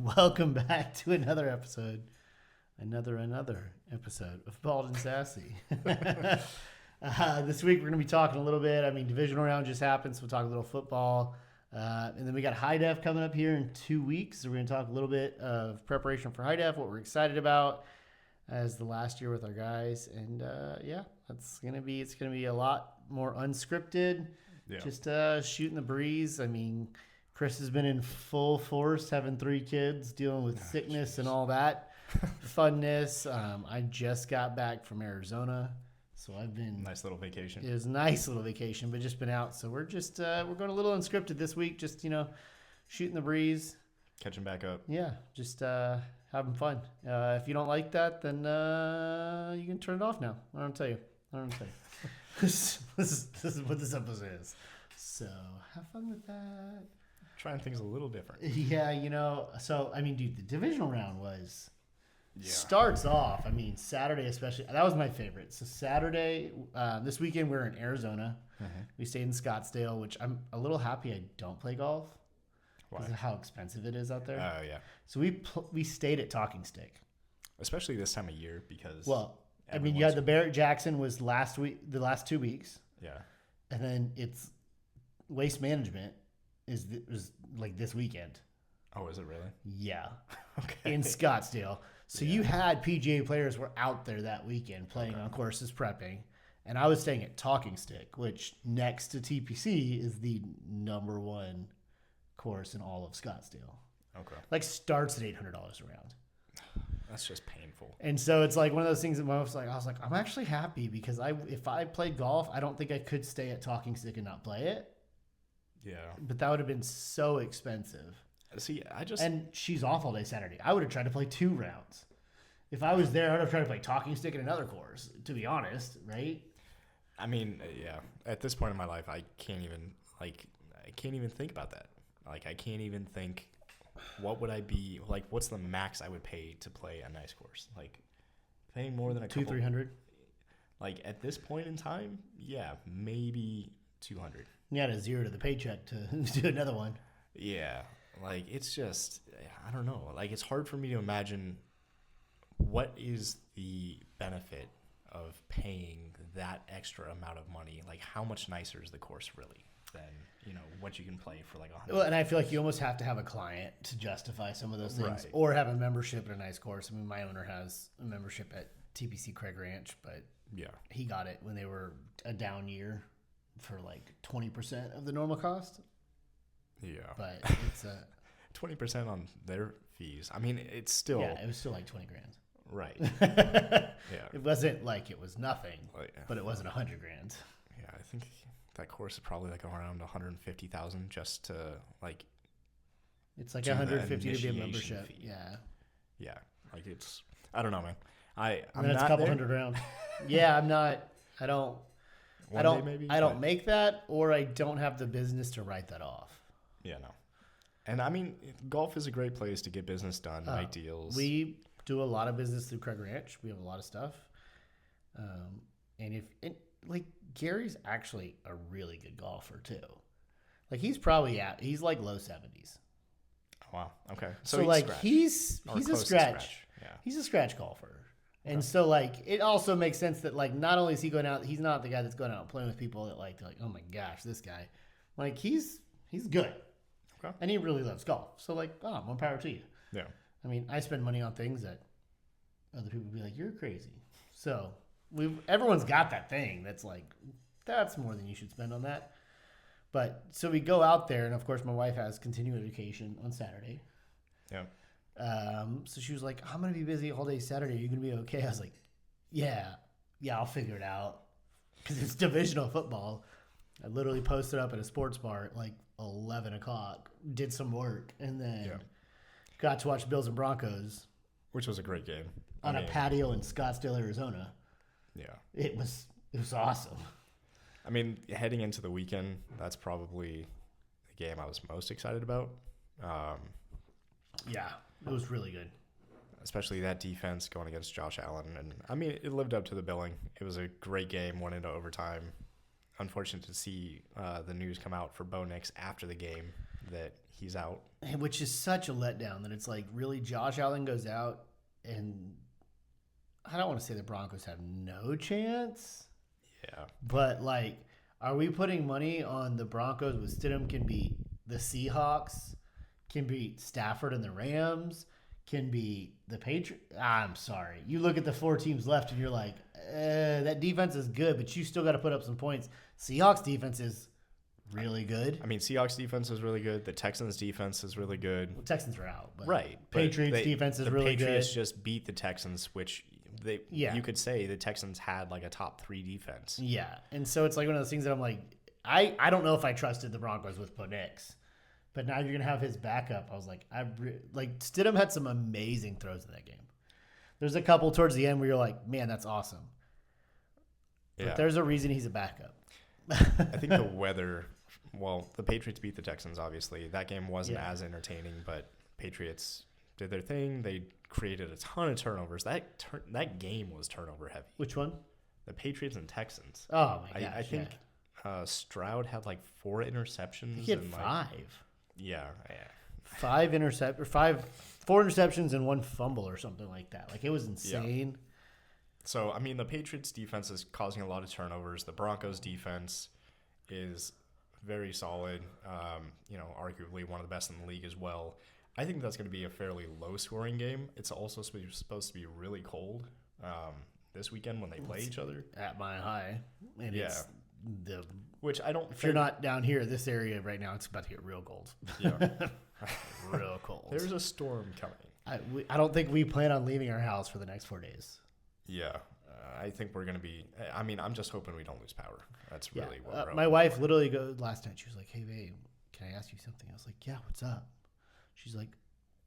Welcome back to another episode of Bald and Sassy. This week we're going to be talking a little bit. Divisional round just happened, so we'll talk a little football. And then we got High Def coming up here in 2 weeks. So we're going to talk a little bit of preparation for High Def, what we're excited about as the last year with our guys. And it's going to be a lot more unscripted. Yeah. Just shooting the breeze. Chris has been in full force, having 3 kids, dealing with sickness and all that funness. I just got back from Arizona, so I've been nice little vacation. It was a nice little vacation, but just been out. So we're just we're going a little unscripted this week, just shooting the breeze, catching back up. Yeah, just having fun. If you don't like that, then you can turn it off now. I don't tell you. This is what this episode is. So have fun with that. Trying things a little different. Yeah, dude, the divisional round starts off. Saturday especially. That was my favorite. So Saturday, this weekend we're in Arizona. Mm-hmm. We stayed in Scottsdale, which I'm a little happy I don't play golf because of how expensive it is out there. Oh, yeah. So we stayed at Talking Stick. Especially this time of year because... Well, you had the Barrett Jackson was the last 2 weeks. Yeah. And then it's Waste Management was like this weekend. Oh, is it really? Yeah. Okay. In Scottsdale. So you had PGA players were out there that weekend playing on courses, prepping. And I was staying at Talking Stick, which next to TPC is the number 1 course in all of Scottsdale. Okay. Starts at $800 a round. That's just painful. And so it's like one of those things that I was like, I'm actually happy because if I played golf, I don't think I could stay at Talking Stick and not play it. Yeah. But that would have been so expensive. See, And she's off all day Saturday. I would have tried to play 2 rounds. If I was there, I would have tried to play Talking Stick in another course, to be honest, right? Yeah. At this point in my life, I can't even think about that. I can't even think, what would I be, what's the max I would pay to play a nice course? Paying more than a couple... $200-$300? At this point in time, yeah, maybe $200. You had a zero to the paycheck to do another one. Yeah. It's just, I don't know. It's hard for me to imagine what is the benefit of paying that extra amount of money. How much nicer is the course really than, what you can play for $100? Well, and I feel like you almost have to have a client to justify some of those things, right. Or have a membership at a nice course. My owner has a membership at TPC Craig Ranch, but he got it when they were a down year for 20% of the normal cost. Yeah. But it's 20% on their fees. It's still... Yeah, it was still $20,000. Right. Yeah. It wasn't like it was nothing, but it wasn't $100,000. Yeah, I think that course is probably around $150,000 just to It's $150 to be a membership. Fee. Yeah. Yeah. It's... I don't know, man. I'm not a couple $100 round. Yeah, I'm not... I don't make that, or I don't have the business to write that off. Yeah, no. And golf is a great place to get business done, make deals. We do a lot of business through Craig Ranch. We have a lot of stuff. Gary's actually a really good golfer too. He's probably he's low 70s. Oh, wow. Okay. So he's a scratch. Yeah. He's a scratch golfer. And so, it also makes sense that, not only is he going out, he's not the guy that's going out and playing with people that oh my gosh, this guy. He's good. Okay. And he really loves golf. So, more power to you. Yeah. I spend money on things that other people would be like, you're crazy. So, everyone's got that thing that's that's more than you should spend on that. But, so we go out there, and of course, my wife has continuing education on Saturday. Yeah. So she was like, I'm going to be busy all day Saturday. Are you going to be okay? I was like, yeah, I'll figure it out. Because it's divisional football. I literally posted up at a sports bar at 11 o'clock, did some work, and then got to watch Bills and Broncos. Which was a great game. On a patio in Scottsdale, Arizona. Yeah. It was awesome. Heading into the weekend, that's probably the game I was most excited about. Yeah. It was really good. Especially that defense going against Josh Allen. And, it lived up to the billing. It was a great game, went into overtime. Unfortunate to see the news come out for Bo Nix after the game. that he's out. Which is such a letdown that it's like, really, Josh Allen goes out, and I don't want to say the Broncos have no chance. Yeah. But, like, are we putting money on the Broncos with Stidham can beat the Seahawks, can beat Stafford and the Rams, can beat the Patriots? I'm sorry. You look at the 4 teams left, and you're like, that defense is good, but you still got to put up some points. Seahawks defense is really good. I mean, Seahawks defense is really good. The Texans defense is really good. Well, Texans are out. But Right. Patriots defense is really good. The Patriots just beat the Texans, which you could say the Texans had like a top 3 defense. Yeah. And so it's like one of those things that I'm like, I don't know if I trusted the Broncos with Penix. But now you're going to have his backup. I was like, Stidham had some amazing throws in that game. There's a couple towards the end where you're like, man, that's awesome. Yeah. But there's a reason he's a backup. I think the weather, well, the Patriots beat the Texans, obviously. That game wasn't as entertaining, but Patriots did their thing. They created a ton of turnovers. That game was turnover heavy. Which one? The Patriots and Texans. Oh, my gosh. I think Stroud had like 4 interceptions. He had 5. Yeah. 4 interceptions and 1 fumble or something like that. Like, it was insane. Yeah. So, I mean, the Patriots defense is causing a lot of turnovers. The Broncos defense is very solid. Arguably one of the best in the league as well. I think that's going to be a fairly low-scoring game. It's also supposed to be really cold this weekend when they play each other. At Mile High. And it's which I don't. If you're not down here, this area right now, it's about to get real cold. Yeah, real cold. There's a storm coming. I don't think we plan on leaving our house for the next 4 days. Yeah, I think we're gonna be. I mean, I'm just hoping we don't lose power. That's really what we're my wife literally goes last night. She was like, "Hey, babe, can I ask you something?" I was like, "Yeah, what's up?" She's like,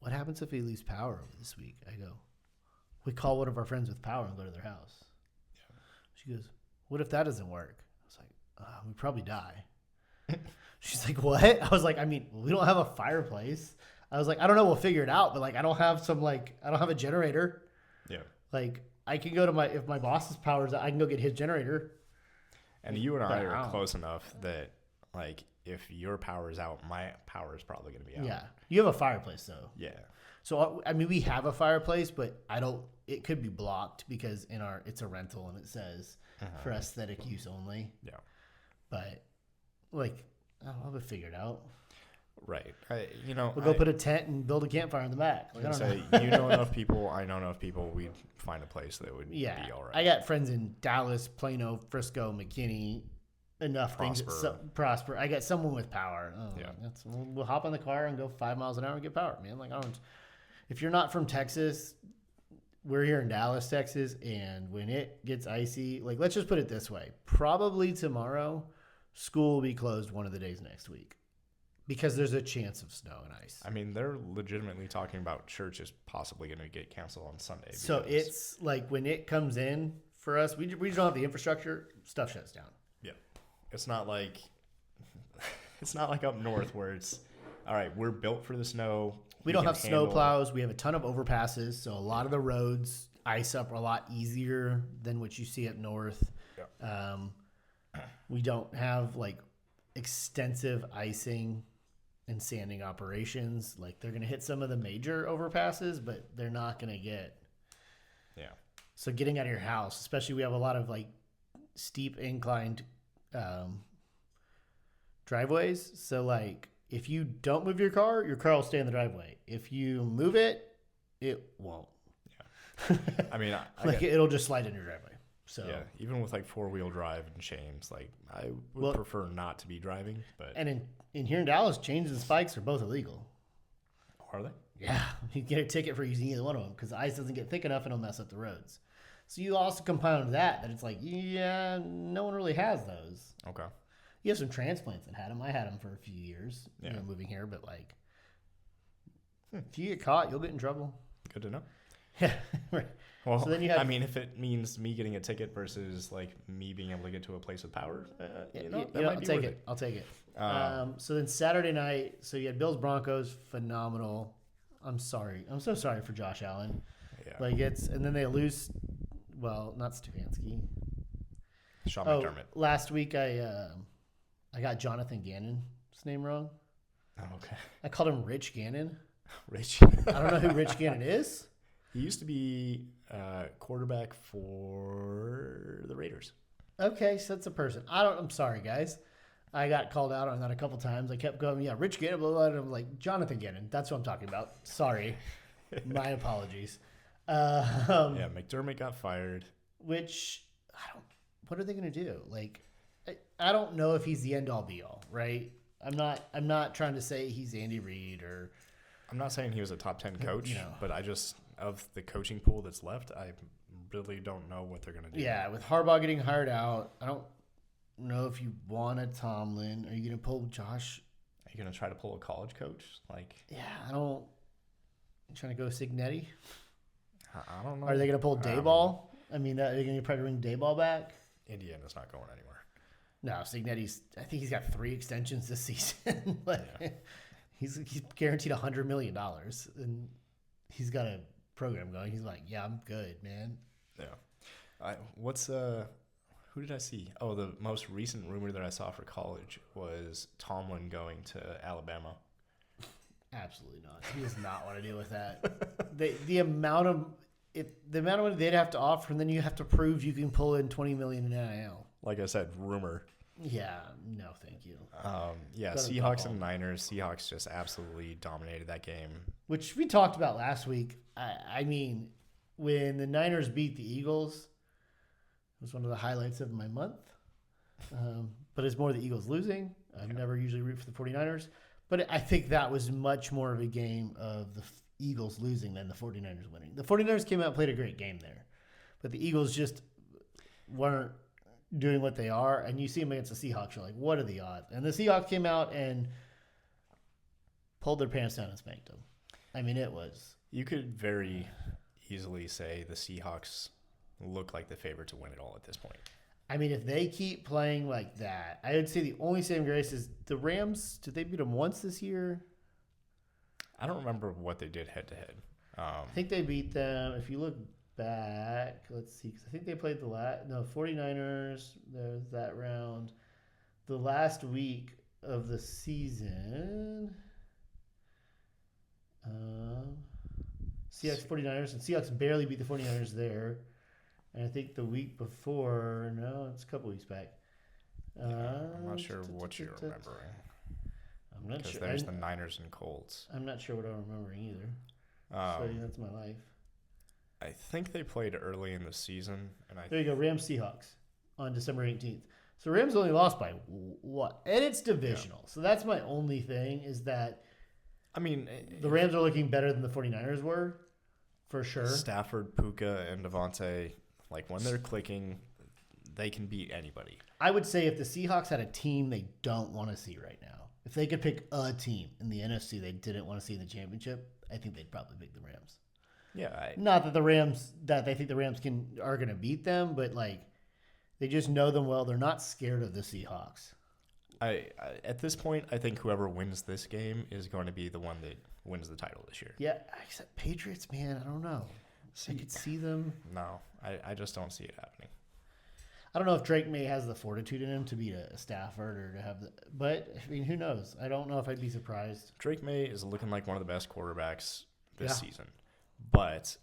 "What happens if we lose power over this week?" I go, "We call one of our friends with power and go to their house." Yeah. She goes, "What if that doesn't work?" We probably die. She's like, what? I was like, I mean, we don't have a fireplace. I was like, I don't know. We'll figure it out. But like, I don't have a generator. Yeah. Like, I can go to if my boss's power's out, I can go get his generator. And you and I are close enough that like, if your power is out, my power is probably going to be out. Yeah. You have a fireplace though. Yeah. So, I mean, we have a fireplace, but it could be blocked because it's a rental and it says for aesthetic use only. Yeah. But, like, I'll have it figured out. Right. We'll go put a tent and build a campfire in the back. Like, you know enough people, I know enough people, we'd find a place that would be all right. I got friends in Dallas, Plano, Frisco, McKinney, enough Prosper. things. Prosper. I got someone with power. We'll hop on the car and go 5 miles an hour and get power, man. Like, if you're not from Texas, we're here in Dallas, Texas, and when it gets icy, like, let's just put it this way. Probably tomorrow, school will be closed one of the days next week because there's a chance of snow and ice. I mean, they're legitimately talking about church is possibly going to get canceled on Sunday. So it's like when it comes in for us, we just don't have the infrastructure, stuff shuts down. Yeah. It's not like up north where it's, all right, we're built for the snow. We don't have snow plows. We have a ton of overpasses. So a lot of the roads ice up a lot easier than what you see up north. Yeah. We don't have like extensive icing and sanding operations. Like they're going to hit some of the major overpasses, but they're not going to get. Yeah. So getting out of your house, especially we have a lot of like steep inclined driveways. So like if you don't move your car will stay in the driveway. If you move it, it won't. Yeah. I mean, it'll just slide in your driveway. So yeah, even with like 4-wheel drive and chains, like I would prefer not to be driving. But in here in Dallas, chains and spikes are both illegal. Are they? Yeah, you get a ticket for using either one of them because the ice doesn't get thick enough and it'll mess up the roads. So you also compound that it's like no one really has those. Okay. You have some transplants that had them. I had them for a few years, moving here. But like, if you get caught, you'll get in trouble. Good to know. Yeah, right. Well, so then if it means me getting a ticket versus like me being able to get to a place with power, I'll take it. I'll take it. So then Saturday night, so you had Bills Broncos, phenomenal. I'm sorry. I'm so sorry for Josh Allen. Yeah. And then they lose. Well, not Stefanski. Sean McDermott. Last week I got Jonathan Gannon's name wrong. Okay. I called him Rich Gannon. Rich. I don't know who Rich Gannon is. He used to be quarterback for the Raiders. Okay, so that's a person. I'm sorry, guys. I got called out on that a couple times. I kept going, yeah, Rich Gannon, blah, blah, blah. And I'm like, Jonathan Gannon. That's what I'm talking about. Sorry. My apologies. Yeah, McDermott got fired. Which, what are they going to do? Like, I don't know if he's the end all be all, right? I'm not trying to say he's Andy Reid or. I'm not saying he was a top 10 coach, you know. but of the coaching pool that's left, I really don't know what they're going to do. Yeah, with Harbaugh getting hired out, I don't know if you want a Tomlin. Are you going to pull Josh? Are you going to try to pull a college coach? Yeah, I don't. You trying to go Signetti? I don't know. Are they going to pull Dayball? Are they going to try to bring Dayball back? Indiana's not going anywhere. No, Signetti's. I think he's got 3 extensions this season. He's guaranteed $100 million, and he's got a program going. He's like, yeah, I'm good, man. Yeah. Who did I see? Oh, the most recent rumor that I saw for college was Tomlin going to Alabama. Absolutely not. He does not want to deal with that. The amount of money they'd have to offer, and then you have to prove you can pull in $20 million in NIL. Like I said, rumor. Yeah, no, thank you. Seahawks and Niners. Seahawks just absolutely dominated that game. Which we talked about last week. I mean, when the Niners beat the Eagles, it was one of the highlights of my month. But it's more the Eagles losing. I never usually root for the 49ers. But I think that was much more of a game of the Eagles losing than the 49ers winning. The 49ers came out and played a great game there. But the Eagles just weren't doing what they are. And you see them against the Seahawks, you're like, what are the odds? And the Seahawks came out and pulled their pants down and spanked them. I mean, it was. You could very easily say the Seahawks look like the favorite to win it all at this point. I mean, if they keep playing like that, I would say the only saving grace is the Rams. Did they beat them once this year? I don't remember what they did head to head. I think they beat them. If you look back, let's see, because I think they played 49ers. There's that round. The last week of the season, Seahawks 49ers, and Seahawks barely beat the 49ers there. And I think the week before, no, it's a couple weeks back. I'm not sure what you're remembering. I'm not sure. Because there's the Niners and Colts. I'm not sure what I'm remembering either. So that's my life. I think they played early in the season. There you go, Rams Seahawks on December 18th. So Rams only lost by what? And it's divisional. Yeah. So that's my only thing is that the Rams are looking better than the 49ers were, for sure. Stafford, Puka, and Devontae, when they're clicking, they can beat anybody. I would say if the Seahawks had a team they don't want to see right now, if they could pick a team in the NFC they didn't want to see in the championship, I think they'd probably pick the Rams. Yeah. Not that they think the Rams are going to beat them, but they just know them well. They're not scared of the Seahawks. I at this point, I think whoever wins this game is going to be the one that wins the title this year. Yeah, except Patriots, man, I don't know. I could see them. No, I just don't see it happening. I don't know if Drake May has the fortitude in him to beat a Stafford or to have but who knows? I don't know if I'd be surprised. Drake May is looking like one of the best quarterbacks this season, but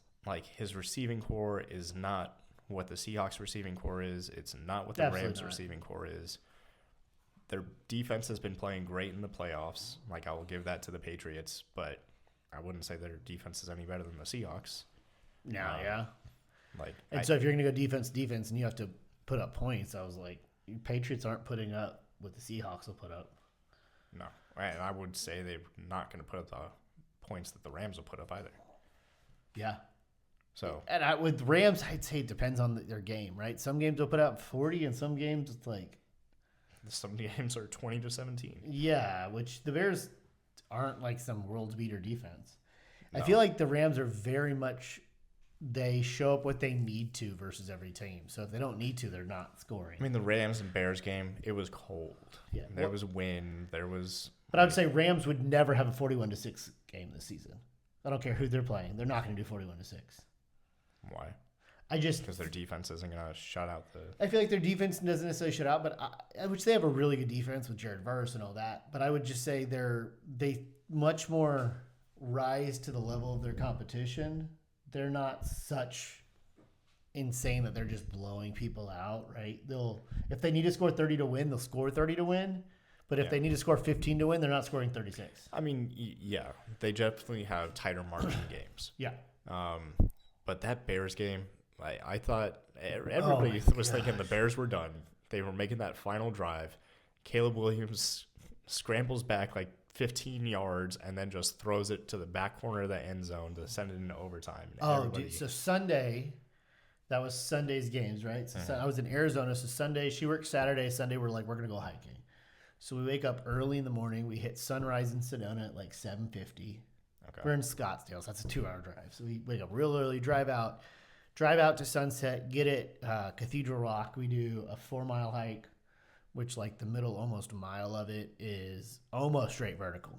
his receiving core is not what the Seahawks receiving core is. It's not what the Rams receiving core is. Their defense has been playing great in the playoffs. I will give that to the Patriots, but I wouldn't say their defense is any better than the Seahawks. No, yeah. So if you're going to go defense, and you have to put up points, I was like, Patriots aren't putting up what the Seahawks will put up. No, and I would say they're not going to put up the points that the Rams will put up either. Yeah. So with Rams, I'd say it depends on their game, right? Some games they'll put up 40, and some games it's some games are 20-17. Yeah, which the Bears aren't some world beater defense. No. I feel like the Rams are very much. They show up what they need to versus every team. So if they don't need to, they're not scoring. The Rams and Bears game, it was cold. Yeah, there was wind. There was. But I would say Rams would never have a 41-6 game this season. I don't care who they're playing. They're not going to do 41-6. Why? because their defense isn't going to shut out the. I feel like their defense doesn't necessarily shut out, but which they have a really good defense with Jared Verse and all that. But I would just say they much more rise to the level of their competition. They're not such insane that they're just blowing people out, right? If they need to score 30 to win, they'll score 30 to win. But if they need to score 15 to win, they're not scoring 36. I mean, yeah, they definitely have tighter margin games. Yeah. But that Bears game, I thought everybody was thinking the Bears were done. They were making that final drive. Caleb Williams scrambles back like 15 yards and then just throws it to the back corner of the end zone to send it into overtime. Dude, so Sunday, that was Sunday's games, right? So I was in Arizona, so Sunday, she worked Saturday. Sunday, we're going to go hiking. So we wake up early in the morning. We hit sunrise in Sedona at like 7:50. Okay. We're in Scottsdale, so that's a 2-hour drive. So we wake up real early, drive out to Sunset, get at Cathedral Rock. We do a 4-mile hike, which like the middle almost mile of it is almost straight vertical.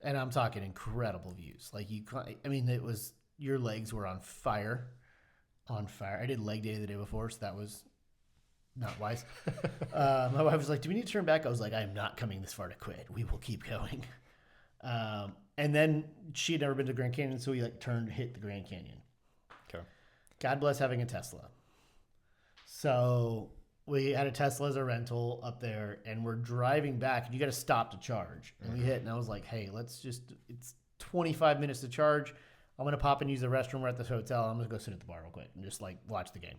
And I'm talking incredible views. Like it was, your legs were on fire. I did leg day the day before, so that was not wise. My wife was like, do we need to turn back? I was like, I'm not coming this far to quit. We will keep going. And then she had never been to Grand Canyon, so we hit the Grand Canyon. Okay. God bless having a Tesla. So we had a Tesla as a rental up there, and we're driving back, and you got to stop to charge. And we hit, and I was like, hey, it's 25 minutes to charge. I'm going to pop and use the restroom. We're at this hotel. I'm going to go sit at the bar real quick and just watch the game.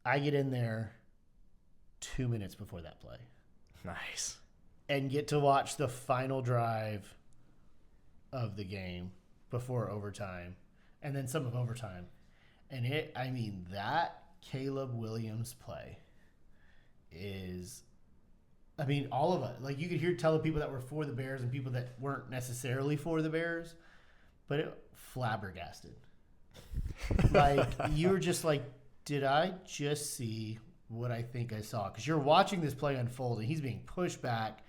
I get in there 2 minutes before that play. Nice. And get to watch the final drive of the game before overtime and then some of overtime. And that Caleb Williams play is, all of it. Like, you could tell the people that were for the Bears and people that weren't necessarily for the Bears, but it flabbergasted. Like, you were just like, did I just see what I think I saw? Because you're watching this play unfold, and he's being pushed back,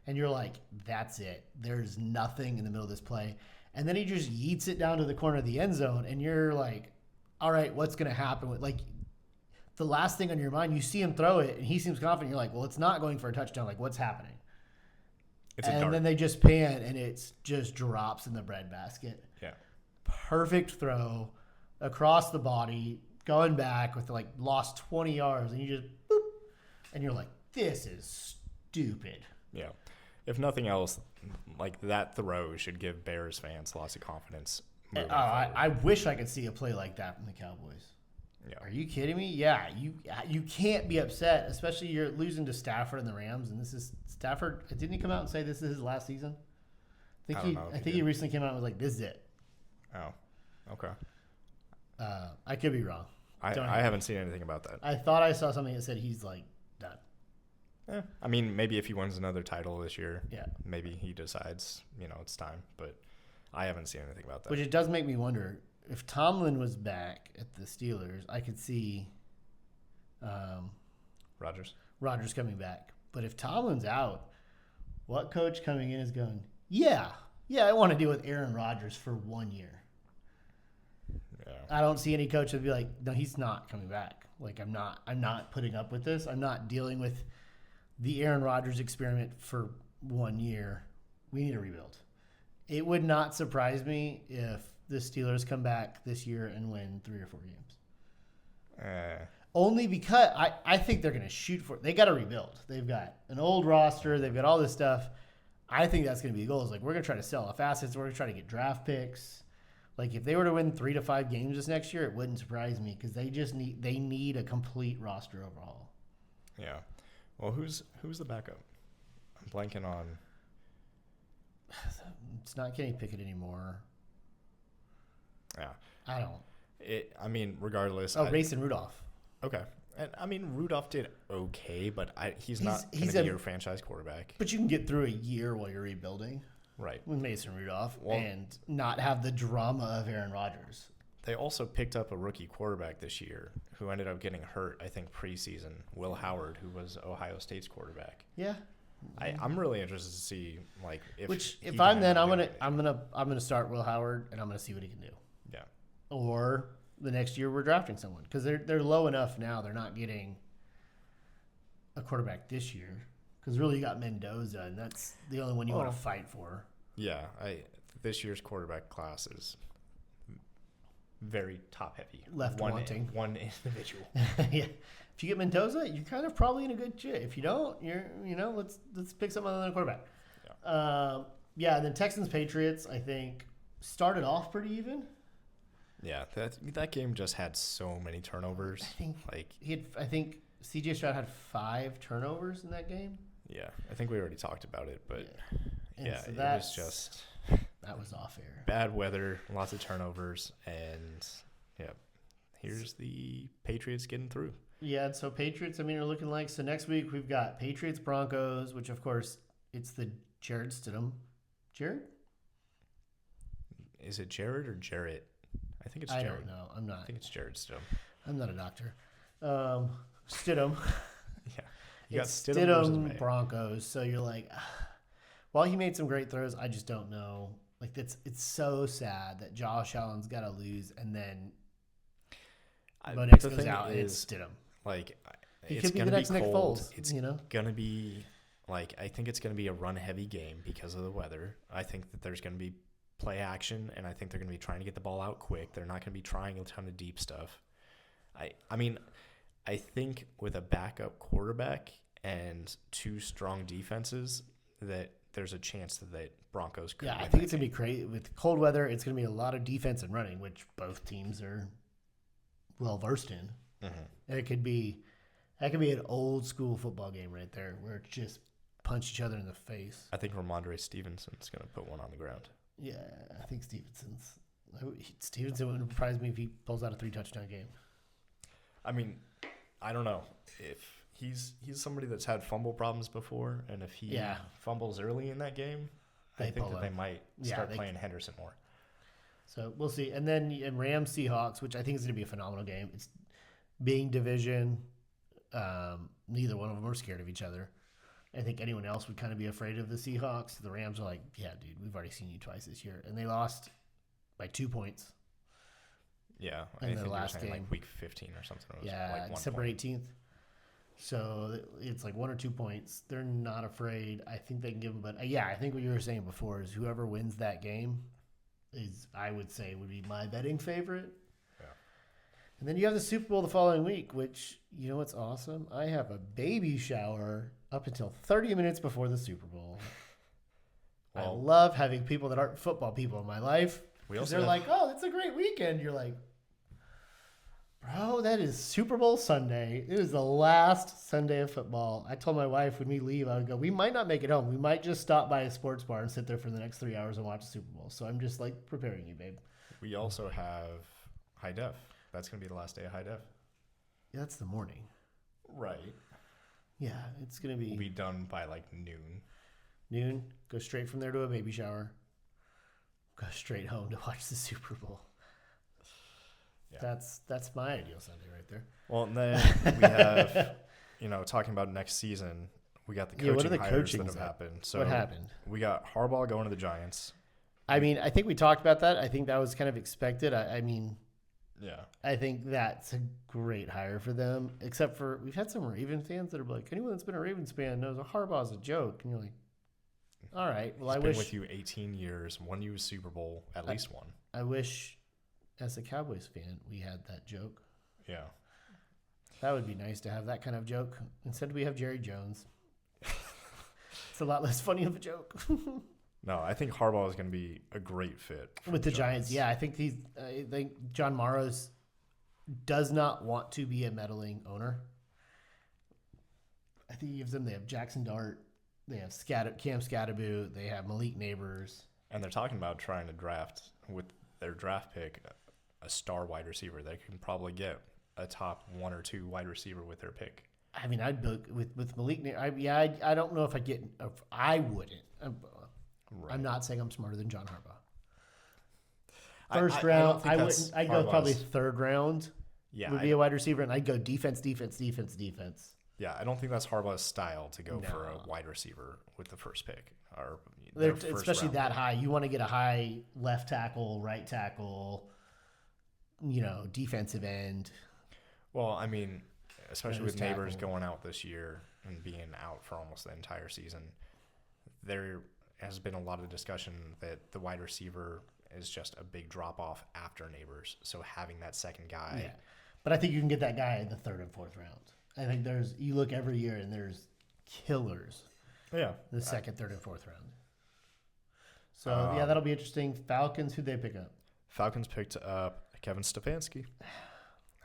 and you're like, that's it. There's nothing in the middle of this play. And then he just yeets it down to the corner of the end zone, and you're like, all right, what's going to happen? Like, the last thing on your mind, you see him throw it, and he seems confident. You're like, well, it's not going for a touchdown. Like, what's happening? And then they just pan, and it just drops in the breadbasket. Yeah. Perfect throw across the body, going back with lost 20 yards, and you just boop, and you're like, this is stupid. Yeah. If nothing else, that throw should give Bears fans lots of confidence. I wish I could see a play like that from the Cowboys. Yeah. Are you kidding me? Yeah, you can't be upset, especially you're losing to Stafford and the Rams, and this is Stafford. Didn't he come out and say this is his last season? I think he recently came out and was like, this is it. Oh, okay. I could be wrong. I haven't seen anything about that. I thought I saw something that said he's done. Maybe if he wins another title this year, maybe he decides, it's time. But I haven't seen anything about that. Which it does make me wonder, if Tomlin was back at the Steelers, I could see Rodgers coming back. But if Tomlin's out, what coach coming in is going, I want to deal with Aaron Rodgers for 1 year. Yeah. I don't see any coach that'd be like, no, he's not coming back. Like, I'm not putting up with this. I'm not dealing with the Aaron Rodgers experiment for 1 year. We need to rebuild. It would not surprise me if the Steelers come back this year and win 3 or 4 games. Only because I think they're going to shoot for it. They got to rebuild. They've got an old roster. They've got all this stuff. I think that's going to be the goal. Is we're going to try to sell off assets. We're going to try to get draft picks. If they were to win 3 to 5 games this next year, it wouldn't surprise me because they need a complete roster overhaul. Yeah. Well, who's the backup? I'm blanking on. It's not Kenny Pickett anymore. Yeah. I don't. Regardless. Mason Rudolph. Okay. And Rudolph did okay, but he's not going to be your franchise quarterback. But you can get through a year while you're rebuilding. Right. With Mason Rudolph and not have the drama of Aaron Rodgers. They also picked up a rookie quarterback this year who ended up getting hurt, I think, preseason. Will Howard, who was Ohio State's quarterback. Yeah. I'm really interested to see if I'm then I'm gonna start Will Howard and I'm gonna see what he can do. Yeah. Or the next year we're drafting someone because they're low enough now. They're not getting a quarterback this year because really you got Mendoza, and that's the only one you want to fight for. Yeah, this year's quarterback class is very top heavy. Wanting. One individual. Yeah. If you get Mendoza, you're kind of probably in a good shit. If you don't, let's pick someone other than a quarterback. Yeah. And then Texans Patriots, I think, started off pretty even. Yeah, that game just had so many turnovers. I think CJ Stroud had 5 turnovers in that game. Yeah, I think we already talked about it, but so it was just that was off air. Bad weather, lots of turnovers, and here's the Patriots getting through. Yeah, and so Patriots, are looking like, so next week we've got Patriots Broncos, which of course it's the Jared Stidham. Jared? Is it Jared or Jarrett? I think it's Jared. I don't know. I'm not. I think it's Jared Stidham. I'm not a doctor. Stidham. Yeah. You got Stidham Broncos. So you're like, while he made some great throws, I just don't know. Like, it's so sad that Josh Allen's got to lose, and then Bo Nix goes out and it's Stidham. Like, he could be the next Nick Foles. It's gonna be like, I think it's gonna be a run-heavy game because of the weather. I think that there's gonna be play action, and I think they're gonna be trying to get the ball out quick. They're not gonna be trying a ton of deep stuff. I think with a backup quarterback and 2 strong defenses, that there's a chance that Broncos could. Yeah, I think it's gonna be crazy with cold weather. It's gonna be a lot of defense and running, which both teams are well versed in. Mm-hmm. And that could be an old school football game right there, where it's just punch each other in the face. I think Ramondre Stevenson's gonna put one on the ground. Yeah, I think Stevenson wouldn't surprise me if he pulls out a 3-touchdown game. I don't know if he's somebody that's had fumble problems before, and if he fumbles early in that game, I think that they might start playing Henderson more. So we'll see. And then Rams Seahawks, which I think is going to be a phenomenal game. It's being division. Neither one of them are scared of each other. I think anyone else would kind of be afraid of the Seahawks. The Rams are like, yeah, dude, we've already seen you twice this year. And they lost by 2 points. Yeah. In their last game. Like week 15 or something. It was December 18th. So it's like 1 or 2 points. They're not afraid. I think they can give them. But I think what you were saying before is whoever wins that game I would say would be my betting favorite. Yeah. And then you have the Super Bowl the following week, which, you know what's awesome? I have a baby shower up until 30 minutes before the Super Bowl. I love having people that aren't football people in my life. They're like, oh, that's a great weekend. You're like, bro, that is Super Bowl Sunday. It is the last Sunday of football. I told my wife when we leave, I would go, we might not make it home. We might just stop by a sports bar and sit there for the next 3 hours and watch the Super Bowl. So I'm just like preparing you, babe. We also have high def. That's going to be the last day of high def. Yeah, that's the morning. Right. Yeah, it's going to be. We'll be done by like noon. Noon. Go straight from there to a baby shower. Go straight home to watch the Super Bowl. Yeah. That's my ideal Sunday right there. Well, and then we have, talking about next season, we got the coaching hires that have happened. So what happened? We got Harbaugh going to the Giants. I think we talked about that. I think that was kind of expected. Yeah. I think that's a great hire for them, except for we've had some Raven fans that are like, anyone that's been a Ravens fan knows Harbaugh's a joke. And you're like, all right. Well, He's been with you 18 years, won you a Super Bowl, at least one. I wish, as a Cowboys fan, we had that joke. Yeah. That would be nice to have that kind of joke. Instead, we have Jerry Jones. It's a lot less funny of a joke. No, I think Harbaugh is going to be a great fit with the Giants. Yeah, I think John Morris does not want to be a meddling owner. I think he gives them. They have Jackson Dart, they have Cam Scatteraboo, they have Malik Neighbors, and they're talking about trying to draft with their draft pick a star wide receiver. They can probably get a top 1 or 2 wide receiver with their pick. I'd book with Malik. I don't know if I'd get. I wouldn't. Right. I'm not saying I'm smarter than John Harbaugh. First round, I wouldn't. I'd go probably third round. Yeah, would be a wide receiver, and I'd go defense. Yeah, I don't think that's Harbaugh's style to go for a wide receiver with the first pick, or especially that high. You want to get a high left tackle, right tackle, defensive end. Well, I mean, especially with Nose Neighbors tackle. going out this year and being out for almost the entire season, there has been a lot of discussion that the wide receiver is just a big drop off after Neighbors. So having that second guy, Yeah. But I think you can get that guy in the 3rd and 4th round. I think you look every year and there's killers yeah, the 2nd, 3rd, and 4th round. So, that'll be interesting. Falcons, who'd they pick up? Falcons picked up Kevin Stefanski.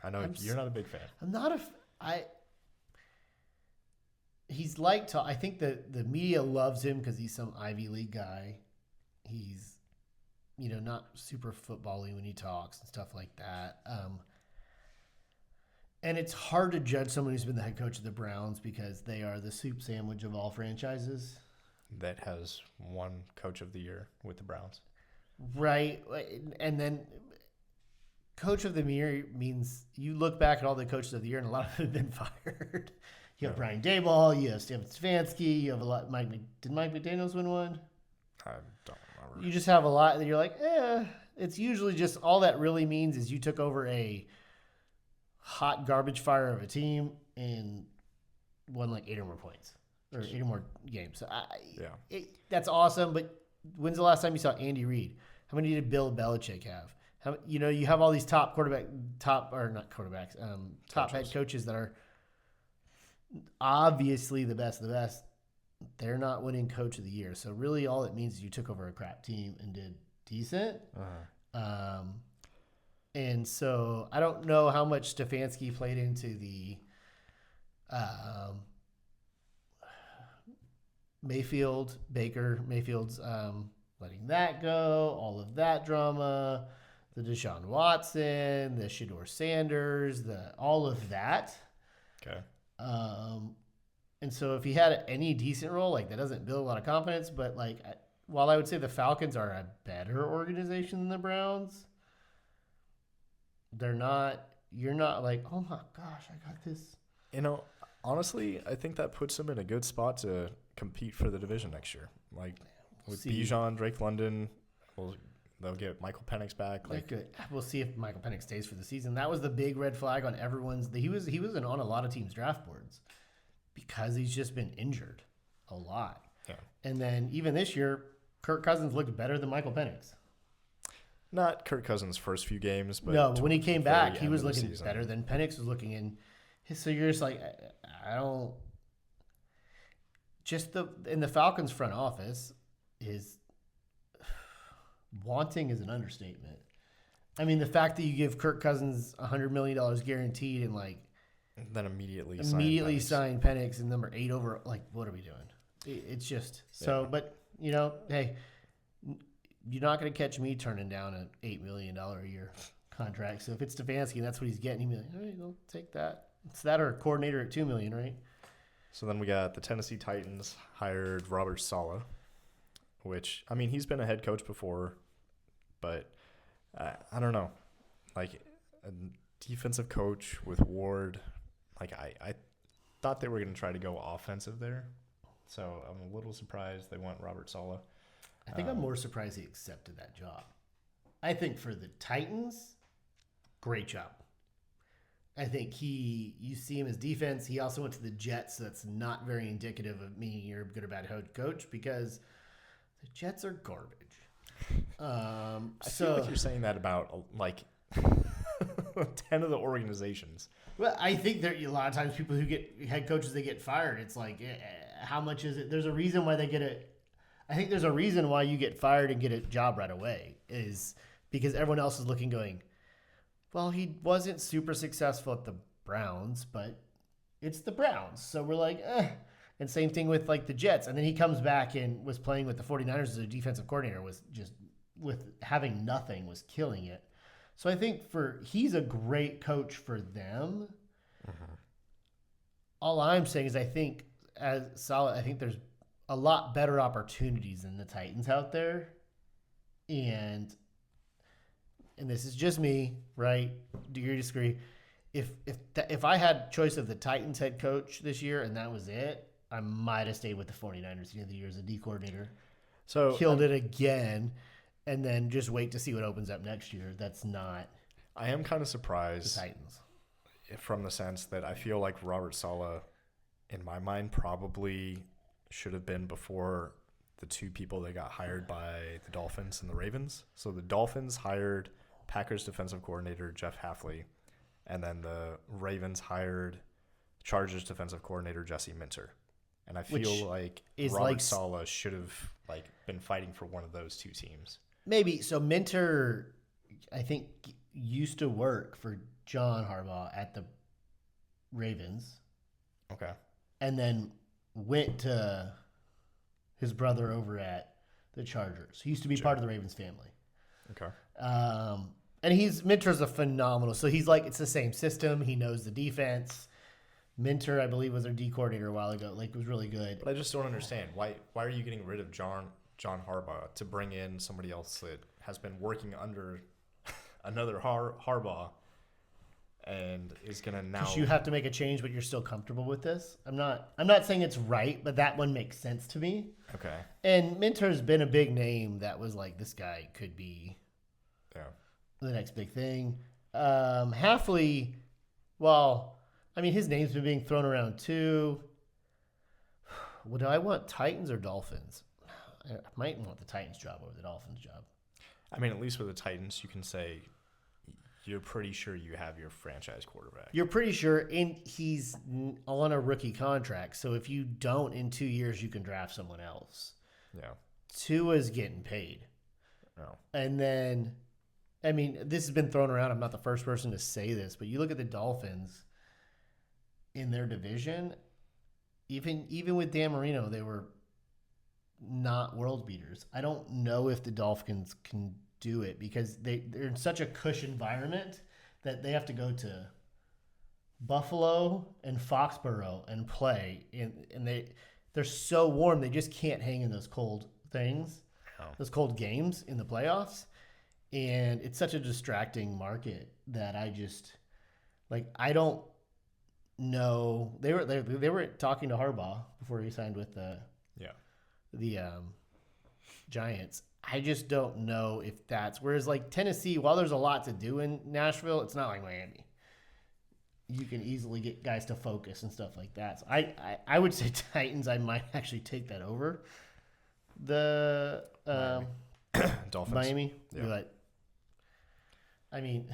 I know you're not a big fan. I'm not he's liked. I think that the media loves him because he's some Ivy League guy. He's, not super football-y when he talks and stuff like that. And it's hard to judge someone who's been the head coach of the Browns because they are the soup sandwich of all franchises. That has won Coach of the Year with the Browns. Right. And then Coach of the Year means you look back at all the coaches of the year and a lot of them have been fired. You have Brian Daboll, you have Stephen Stefanski, you have a lot. Did Mike McDaniels win one? I don't remember. You just have a lot that you're like, it's usually just all that really means is you took over a hot garbage fire of a team and won like 8 or more points or 8 or more games. So that's awesome. But when's the last time you saw Andy Reid? How many did Bill Belichick have? You have all these top head coaches that are obviously the best of the best. They're not winning Coach of the Year. So really all it means is you took over a crap team and did decent. And so I don't know how much Stefanski played into the Mayfield's letting that go, all of that drama, the Deshaun Watson, the Shedeur Sanders, all of that. Okay. And so if he had any decent role, like that doesn't build a lot of confidence, but like while I would say the Falcons are a better organization than the Browns, you're not like, oh my gosh, I got this. Honestly, I think that puts them in a good spot to compete for the division next year. Like with Bijan, Drake London, they'll get Michael Penix back. We'll see if Michael Penix stays for the season. That was the big red flag on everyone's. He was on a lot of teams' draft boards because he's just been injured a lot. Yeah. And then even this year, Kirk Cousins looked better than Michael Penix. Not Kirk Cousins' first few games, but no. But when he came back, he was looking better than Penix was looking in. So you're just like, I don't. Just in the Falcons front office is wanting is an understatement. I mean, the fact that you give Kirk Cousins $100 million guaranteed and then immediately sign Penix and number 8 over, what are we doing? It's just so. But hey, you're not going to catch me turning down an $8 million a year contract. So if it's Stefanski and that's what he's getting, he'll be like, all right, I'll take that. It's that or a coordinator at $2 million, right? So then we got the Tennessee Titans hired Robert Saleh, which, I mean, he's been a head coach before, but I don't know. Like, a defensive coach with Ward, I thought they were going to try to go offensive there. So I'm a little surprised they went Robert Saleh. I think I'm more surprised he accepted that job. I think for the Titans, great job. I think you see him as defense. He also went to the Jets, so that's not very indicative of meaning you're a good or bad head coach because the Jets are garbage. I feel like you're saying that about 10 of the organizations. Well, I think there a lot of times people who get head coaches, they get fired. It's like, how much is it? There's a reason why they get it. I think there's a reason why you get fired and get a job right away is because everyone else is looking going, well, he wasn't super successful at the Browns, but it's the Browns. So we're like, And same thing with the Jets. And then he comes back and was playing with the 49ers as a defensive coordinator, was just with having nothing, was killing it. So I think he's a great coach for them. Mm-hmm. All I'm saying is I think as solid, I think there's a lot better opportunities than the Titans out there. And this is just me, right? Do you disagree? If I had choice of the Titans head coach this year and that was it, I might have stayed with the 49ers at the end of the year as a D coordinator. So killed it again, and then just wait to see what opens up next year. That's not. I am kind of The surprised Titans. from the sense that I feel like Robert Saleh, in my mind, probably should have been before the two people that got hired by the Dolphins and the Ravens. So the Dolphins hired Packers defensive coordinator Jeff Hafley, and then the Ravens hired Chargers defensive coordinator Jesse Minter. And I feel like Robert Saleh should have been fighting for one of those two teams. Maybe. So Minter, I think, used to work for John Harbaugh at the Ravens. Okay. And then went to his brother over at the Chargers. He used to be part of the Ravens family. Okay. And Minter's a phenomenal. So he's it's the same system. He knows the defense. Minter, I believe, was their D coordinator a while ago. Was really good. But I just don't understand why are you getting rid of John Harbaugh to bring in somebody else that has been working under another Harbaugh and is gonna now. Because you have to make a change, but you're still comfortable with this. I'm not saying it's right, but that one makes sense to me. Okay. And Minter's been a big name that was this guy could be the next big thing. Hafley, well, I mean, his name's been being thrown around too. Would I want Titans or Dolphins? I might want the Titans job over the Dolphins job. I mean, at least with the Titans, you can say you're pretty sure you have your franchise quarterback. You're pretty sure, and he's on a rookie contract. So if you don't in 2 years, you can draft someone else. Yeah. Tua's getting paid. No. And then, I mean, this has been thrown around. I'm not the first person to say this, but you look at the Dolphins in their division, even with Dan Marino, they were not world beaters. I don't know if the Dolphins can do it because they're in such a cush environment that they have to go to Buffalo and Foxborough and play, and they're so warm they just can't hang in those cold things, those cold games in the playoffs, and it's such a distracting market that I just I don't know. They were talking to Harbaugh before he signed with the Giants. I just don't know if that's whereas Tennessee, while there's a lot to do in Nashville, it's not like Miami. You can easily get guys to focus and stuff like that. So I would say Titans. I might actually take that over the Dolphins. Miami. Yeah. But I mean,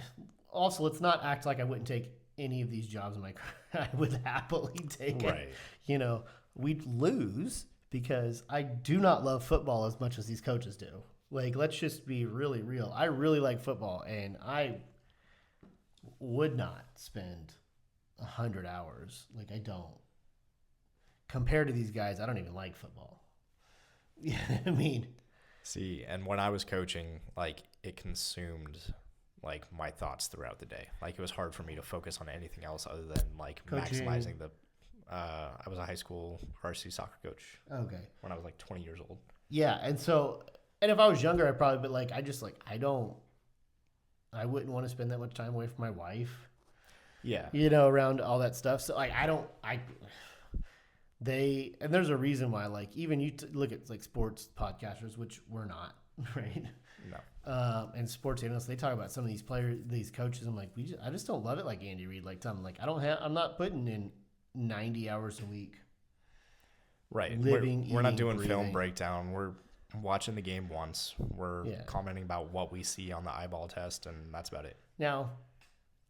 also let's not act like I wouldn't take any of these jobs in my career. I would happily take it. We'd lose. Because I do not love football as much as these coaches do. Let's just be really real. I really like football, and I would not spend 100 hours. I don't. Compared to these guys, I don't even like football. Yeah, I mean. See, and when I was coaching, it consumed, my thoughts throughout the day. It was hard for me to focus on anything else other than, Coaching. maximizing the I was a high school varsity soccer coach. Okay. When I was 20 years old. Yeah, and if I was younger, I'd probably, but I wouldn't want to spend that much time away from my wife. Yeah. Around all that stuff. So and there's a reason why, even you look at sports podcasters, which we're not, right? No. And sports analysts, they talk about some of these players, these coaches. I'm I just don't love it like Andy Reid, Tom. I'm not putting in 90 hours a week. Right. Living, we're not eating, doing breathing. film breakdown. We're watching the game once. We're commenting about what we see on the eyeball test, and that's about it. Now,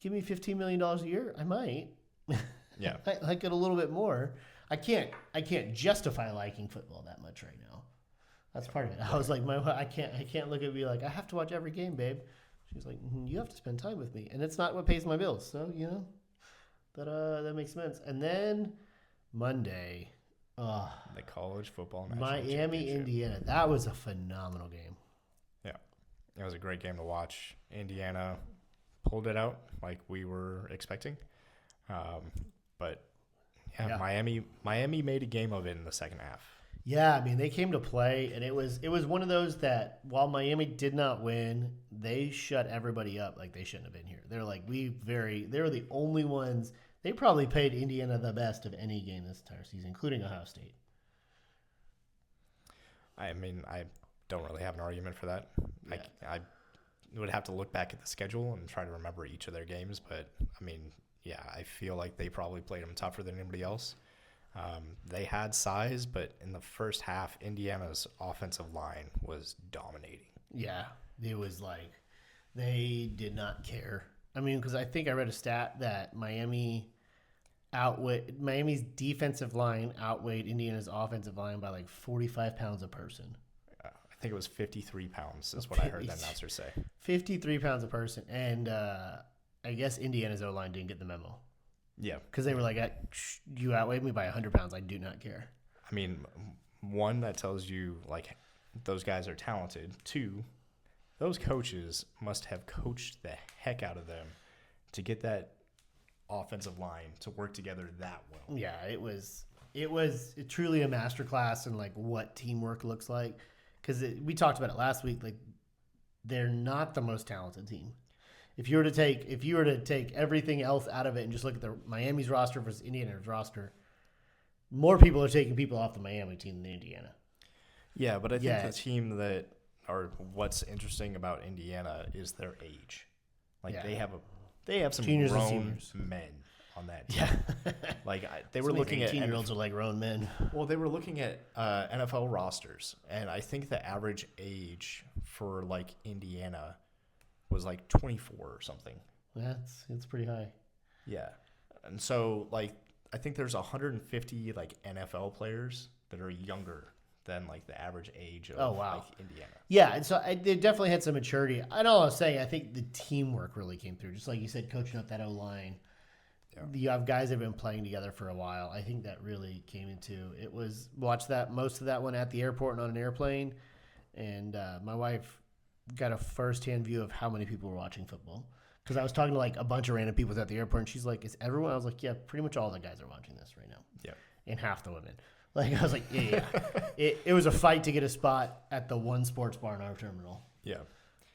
give me $15 million a year. I might. Yeah. I like it a little bit more. I can't justify liking football that much right now. That's part of it. I was I can't look at me I have to watch every game, babe. She's you have to spend time with me, and it's not what pays my bills. So that makes sense. And then Monday, the college football national Miami, championship. Indiana. That was a phenomenal game. Yeah, it was a great game to watch. Indiana pulled it out like we were expecting, but Miami made a game of it in the second half. Yeah, I mean, they came to play, and it was one of those that while Miami did not win, they shut everybody up like they shouldn't have been here. They're they were the only ones. They probably played Indiana the best of any game this entire season, including Ohio State. I mean, I don't really have an argument for that. Yeah. would have to look back at the schedule and try to remember each of their games. But, I mean, yeah, I feel like they probably played them tougher than anybody else. They had size, but in the first half, Indiana's offensive line was dominating. Yeah, it was like they did not care. I mean, because I think I read a stat that Miami's defensive line outweighed Indiana's offensive line by like 45 pounds a person. I think it was 53 pounds is what I heard the announcer say. 53 pounds a person. And I guess Indiana's O-line didn't get the memo. Yeah. Because they were like, you outweighed me by 100 pounds. I do not care. I mean, one, that tells you, like, those guys are talented. Two, those coaches must have coached the heck out of them to get that offensive line to work together that well. Yeah, it was truly a masterclass in, like, what teamwork looks like. Because we talked about it last week. Like, they're not the most talented team. If you were to take everything else out of it and just look at the Miami's roster versus Indiana's roster, more people are taking people off the Miami team than Indiana. Yeah, but I think the team what's interesting about Indiana is their age. Like they have some juniors grown men on that team. Yeah. Like they were looking at 18-year-olds are like grown men. Well, they were looking at NFL rosters, and I think the average age for like Indiana was like 24 or something. It's pretty high. Yeah. And so like I think there's 150 like NFL players that are younger than like the average age of like Indiana. Yeah, and so they definitely had some maturity. I know what I was saying. I think the teamwork really came through. Just like you said, coaching up that O-line. Yeah. You have guys that have been playing together for a while. I think that really came into it. Was most of that one at the airport and on an airplane. And my wife got a first-hand view of how many people were watching football. Because I was talking to like a bunch of random people at the airport, and she's like, "Is everyone?" I was like, "Yeah, pretty much all the guys are watching this right now." Yeah. And half the women. Like I was like, yeah. It was a fight to get a spot at the one sports bar in our terminal. Yeah.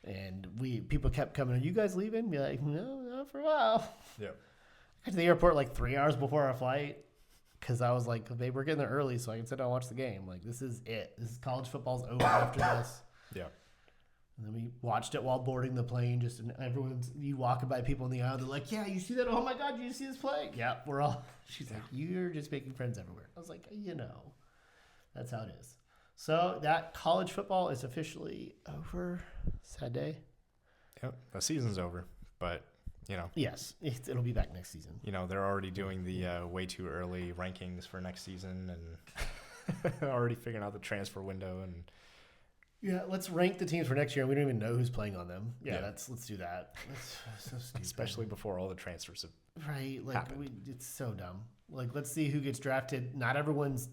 And people kept coming. Are you guys leaving? Be like, no, not for a while. Yeah. I got to the airport like 3 hours before our flight because I was like, babe, we're getting there early, so I can sit down and watch the game. Like this is it. This is college football's over after this. Yeah. And then we watched it while boarding the plane. Just you walking by people in the aisle. They're like, "Yeah, you see that? Oh my God, you see this play?" Yeah, we're all. She's like, "You're just making friends everywhere." I was like, that's how it is. So that college football is officially over. Sad day. Yep, the season's over, but yes, it'll be back next season. They're already doing the way too early rankings for next season, and already figuring out the transfer window and. Yeah, let's rank the teams for next year. We don't even know who's playing on them. Yeah. let's do that. That's so stupid. Especially before all the transfers have happened. It's so dumb. Like, let's see who gets drafted. Not everyone's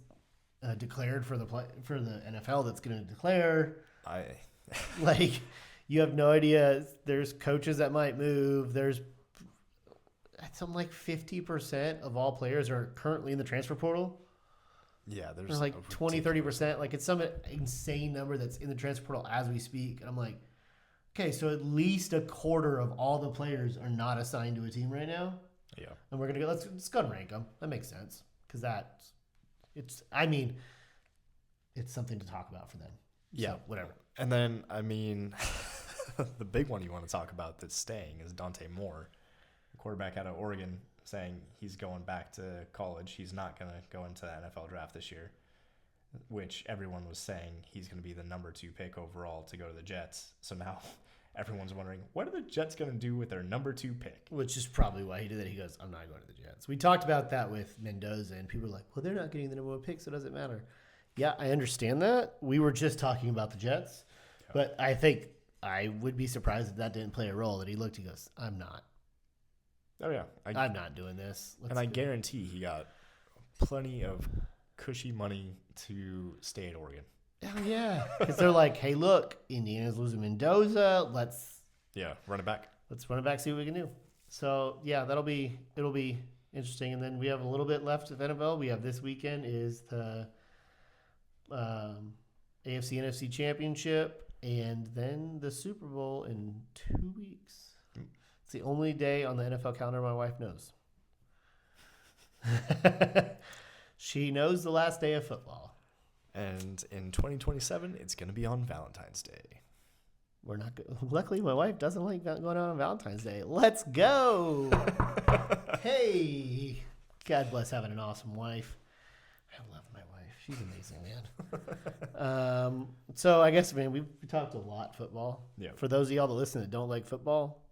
declared for the NFL that's going to declare. Like, you have no idea. There's coaches that might move. There's something like 50% of all players are currently in the transfer portal. Yeah, there's like 20-30%. Like it's some insane number that's in the transfer portal as we speak. And I'm like, okay, so at least a quarter of all the players are not assigned to a team right now. Yeah, and we're gonna go. Let's go and rank them. That makes sense because it's something to talk about for them. Yeah, so, whatever. And then the big one you want to talk about that's staying is Dante Moore, the quarterback out of Oregon, saying he's going back to college. He's not going to go into the NFL draft this year, which everyone was saying he's going to be the number 2 pick overall to go to the Jets. So now everyone's wondering, what are the Jets going to do with their number 2 pick? Which is probably why he did that. He goes, I'm not going to the Jets. We talked about that with Mendoza, and people were like, well, they're not getting the number 1 pick, so it doesn't matter. Yeah, I understand that. We were just talking about the Jets. Yeah. But I think I would be surprised if that didn't play a role, that he goes, I'm not. Oh, yeah. I'm not doing this. I guarantee he got plenty of cushy money to stay at Oregon. Oh, yeah. Because they're like, hey, look, Indiana's losing Mendoza. Let's run it back. Let's run it back, see what we can do. So, yeah, it'll be interesting. And then we have a little bit left of NFL. We have this weekend is the AFC NFC Championship and then the Super Bowl in 2 weeks. It's the only day on the NFL calendar my wife knows. She knows the last day of football. And in 2027, it's going to be on Valentine's Day. We're not. Luckily, my wife doesn't like going out on Valentine's Day. Let's go. Hey, God bless having an awesome wife. I love my wife. She's amazing, man. So I guess, man, we talked a lot football. Yeah. For those of y'all that listen that don't like football,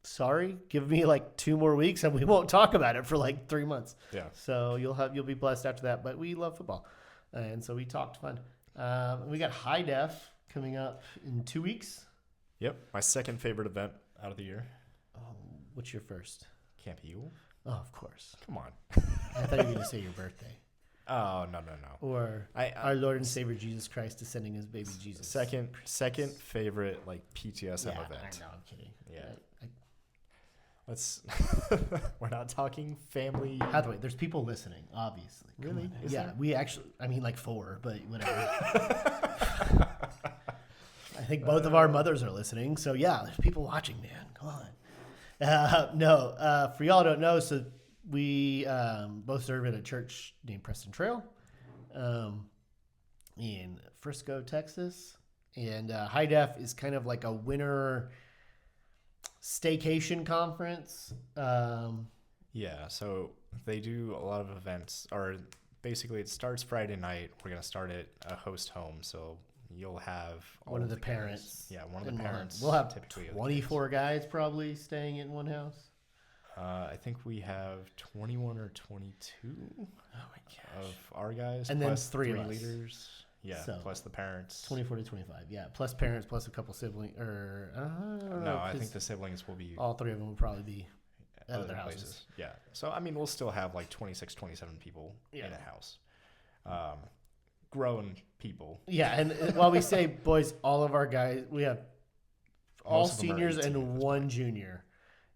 sorry. Give me like 2 more weeks and we won't talk about it for like 3 months. Yeah. So you'll be blessed after that. But we love football, and so we talked fun. We got High Def coming up in 2 weeks. Yep. My second favorite event out of the year. What's your first? Camp Eagle. Oh, of course. Come on. I thought you were going to say your birthday. Oh, no. Or our Lord and Savior Jesus Christ descending as baby Jesus. Second favorite like PTSM event. I know, I'm kidding. Yeah. Let's. We're not talking family. By the way, there's people listening, obviously. Really? Yeah, we actually, I mean, like 4, but whatever. I think both of our mothers are listening. So, yeah, there's people watching, man. Come on. For y'all who don't know, so we both serve at a church named Preston Trail in Frisco, Texas. And High Def is kind of like a winter staycation conference. Yeah, so they do a lot of events, or basically it starts Friday night. We're going to start at a host home, so you'll have one of the parents. Yeah, one of the parents. We'll have typically 24 guys probably staying in one house. I think we have 21 or 22 Oh my gosh. of our guys. And plus then 3 of us. leaders. Yeah, So, plus the parents. 24 to 25, yeah. Plus parents, plus a couple siblings. Or, I don't know. No, I think the siblings will be all 3 of them will probably be at other houses. places. Yeah. So, I mean, we'll still have like 26, 27 people in a house. Grown people. Yeah, and while we say boys, all of our guys, we have all Most of them are seniors 18 and 1 junior.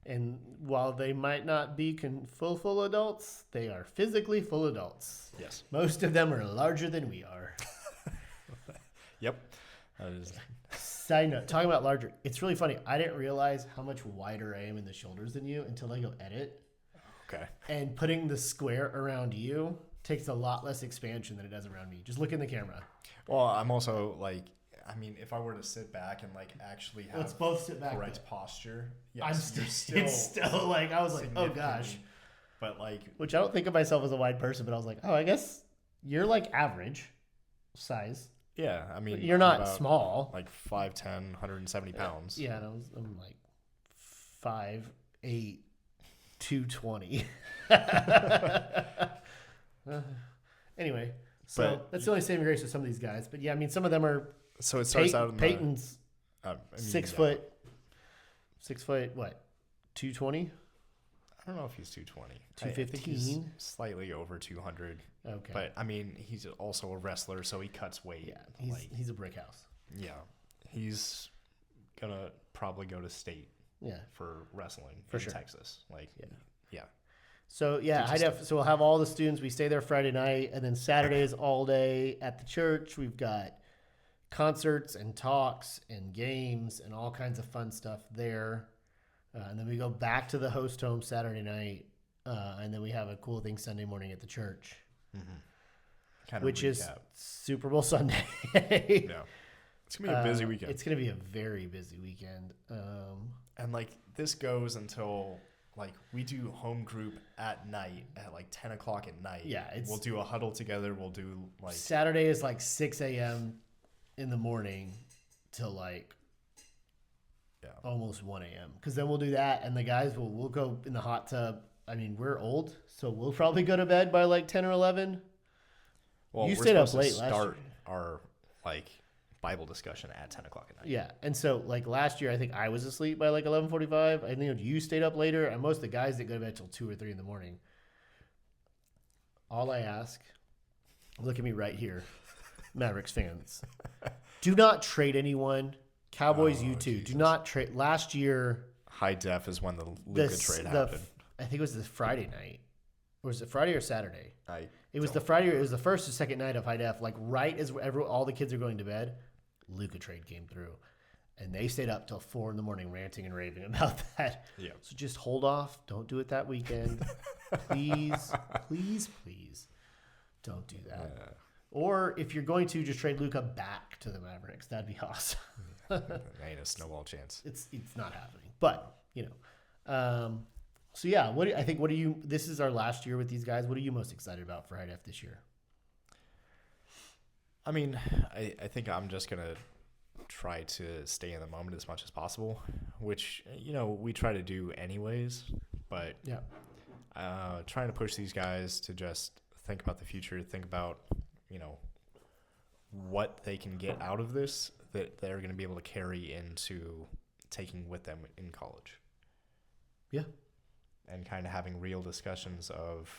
And while they might not be full adults, they are physically full adults. Yes. Most of them are larger than we are. Yep. That is. Side note, talking about larger, it's really funny. I didn't realize how much wider I am in the shoulders than you until I go edit. Okay. And putting the square around you takes a lot less expansion than it does around me. Just look in the camera. Well, I'm also like, I mean, if I were to sit back and like actually have Let's both sit back. correct posture, yes, I'm still, it's still like, I was like, oh gosh. But like, which I don't think of myself as a wide person, but I was like, oh, I guess you're like average size. yeah, I mean, You're not small. Like 5'10", 170 pounds. Yeah, and I'm like 5'8", 220. Anyway, so that's the only saving grace with some of these guys. But yeah, I mean, some of them are. So it starts out in Peyton's I mean, 6 foot. 6 foot what? 220. I don't know if he's 220. 215. Slightly over 200. Okay. But I mean, he's also a wrestler, so he cuts weight. Yeah, he's a brick house. Yeah, he's gonna probably go to state. Yeah. For wrestling for in sure. Texas, like yeah. So yeah, so we'll have all the students. We stay there Friday night, and then Saturday is all day at the church. We've got concerts and talks and games and all kinds of fun stuff there. And then we go back to the host home Saturday night, and then we have a cool thing Sunday morning at the church, which is Super Bowl Sunday. Yeah, it's gonna be a busy weekend. It's gonna be a very busy weekend. And like this goes until like we do home group at night at like 10 o'clock at night. Yeah, we'll do a huddle together. We'll do like Saturday is like 6 a.m. in the morning till like almost 1 a.m. Because then we'll do that, and the guys we'll go in the hot tub. I mean, we're old, so we'll probably go to bed by like 10 or 11. Well, you we're stayed up supposed late to last start year. our like Bible discussion at 10 o'clock at night. Yeah, and so like last year, I think I was asleep by like 11:45. I think you stayed up later, and most of the guys that go to bed till 2 or 3 in the morning. All I ask, look at me right here, Mavericks fans, do not trade anyone. Cowboys, you too. Jesus. Do not trade. Last year, High Def is when the Luka trade happened. I think it was the Friday night. Or was it Friday or Saturday? It was don't- the Friday. It was the first or second night of High Def. Like right as all the kids are going to bed, Luka trade came through, and they stayed up till 4 in the morning ranting and raving about that. Yeah. So just hold off. Don't do it that weekend, please, please, please. Don't do that. Or if you're going to, just trade Luka back to the Mavericks. That'd be awesome. Ain't a snowball chance. It's not happening. But, so yeah, this is our last year with these guys. What are you most excited about for High Def this year? I mean, I think I'm just going to try to stay in the moment as much as possible, which, we try to do anyways. But yeah, trying to push these guys to just think about the future, think about, what they can get out of this that they're going to be able to carry into taking with them in college. Yeah. And kind of having real discussions of,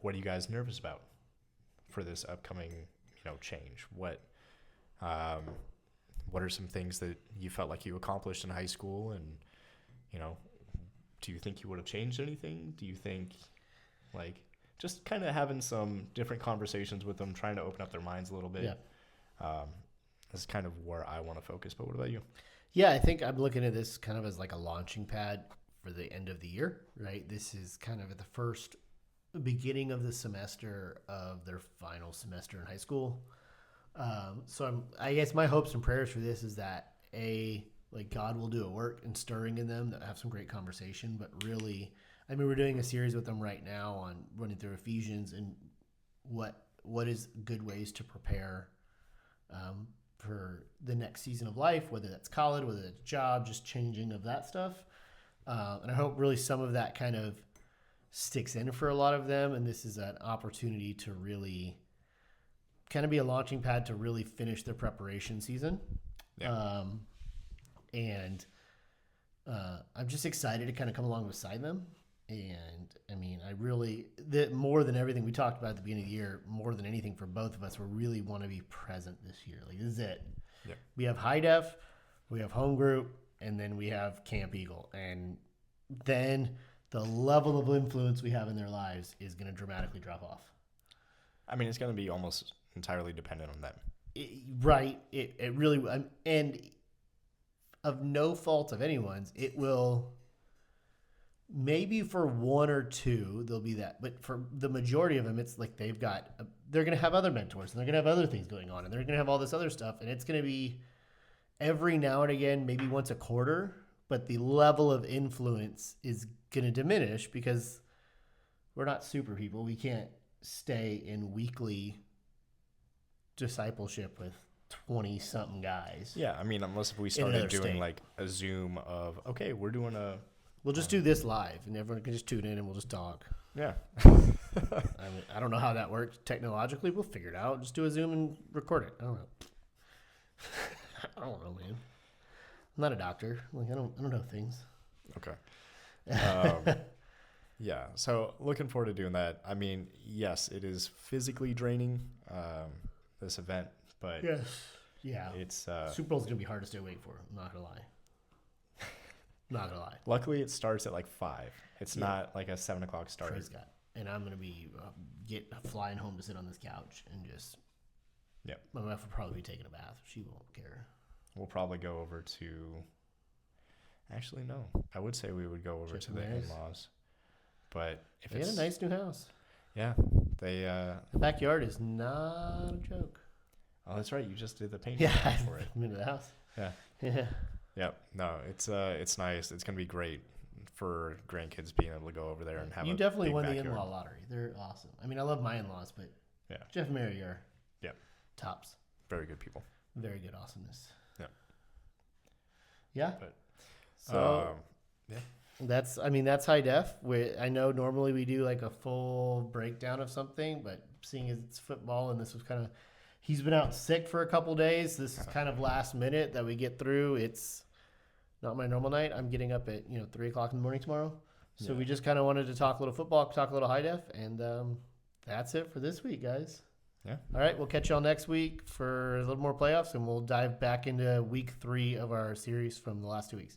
what are you guys nervous about for this upcoming, change? What are some things that you felt like you accomplished in high school? And, do you think you would have changed anything? Do you think, just kind of having some different conversations with them, trying to open up their minds a little bit. Yeah. This is kind of where I want to focus. But what about you? Yeah, I think I'm looking at this kind of as like a launching pad for the end of the year, right? This is kind of at the beginning of the semester of their final semester in high school. So I guess my hopes and prayers for this is that God will do a work and stirring in them, that have some great conversation, but really, we're doing a series with them right now on running through Ephesians and what is good ways to prepare for the next season of life, whether that's college, whether that's job, just changing of that stuff. And I hope really some of that kind of sticks in for a lot of them. And this is an opportunity to really kind of be a launching pad to really finish their preparation season. Yeah. I'm just excited to kind of come along beside them. And more than everything we talked about at the beginning of the year, more than anything for both of us, we really want to be present this year. This is it. Yeah. We have High Def, we have Home Group, and then we have Camp Eagle. And then the level of influence we have in their lives is going to dramatically drop off. It's going to be almost entirely dependent on them. Right. It really, and of no fault of anyone's, it will. Maybe for one or two, there'll be that. But for the majority of them, it's like they're going to have other mentors, and they're going to have other things going on, and they're going to have all this other stuff. And it's going to be every now and again, maybe once a quarter, but the level of influence is going to diminish because we're not super people. We can't stay in weekly discipleship with 20-something guys. Yeah, unless if we started doing like a Zoom of, okay, we're doing We'll just do this live, and everyone can just tune in, and we'll just talk. Yeah. I don't know how that works technologically. We'll figure it out. Just do a Zoom and record it. I don't know. I don't know, man. I'm not a doctor. I don't know things. Okay. Yeah. So looking forward to doing that. Yes, it is physically draining, this event, but yes, yeah, it's Super Bowl's gonna be hard to stay awake for. I'm not gonna lie. Not gonna lie. Luckily, it starts at 5. It's not like a 7:00 start. Praise God. And I'm gonna be flying home to sit on this couch and just. Yep. My wife will probably be taking a bath. She won't care. We'll probably go over to. Actually, no. I would say we would go over to the in-laws, but if they got a nice new house. Yeah, they. The backyard is not a joke. Oh, that's right. You just did the paint. Yeah, for it. I'm into the house. Yeah. Yeah. Yep. No, it's nice. It's gonna be great for grandkids being able to go over there and have. You a definitely big won backyard. the in-law lottery. They're awesome. I love my in-laws, but yeah, Jeff and Mary are tops. Very good people. Very good awesomeness. Yeah. Yeah. But, so yeah, that's High Def. I know normally we do like a full breakdown of something, but seeing as it's football and this was kind of, he's been out sick for a couple days. This is kind of last minute that we get through. It's not my normal night. I'm getting up at 3:00 in the morning tomorrow. So we just kind of wanted to talk a little football, talk a little High Def, and that's it for this week, guys. Yeah. All right, we'll catch y'all next week for a little more playoffs, and we'll dive back into week 3 of our series from the last 2 weeks.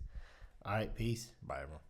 All right, peace. Bye, everyone.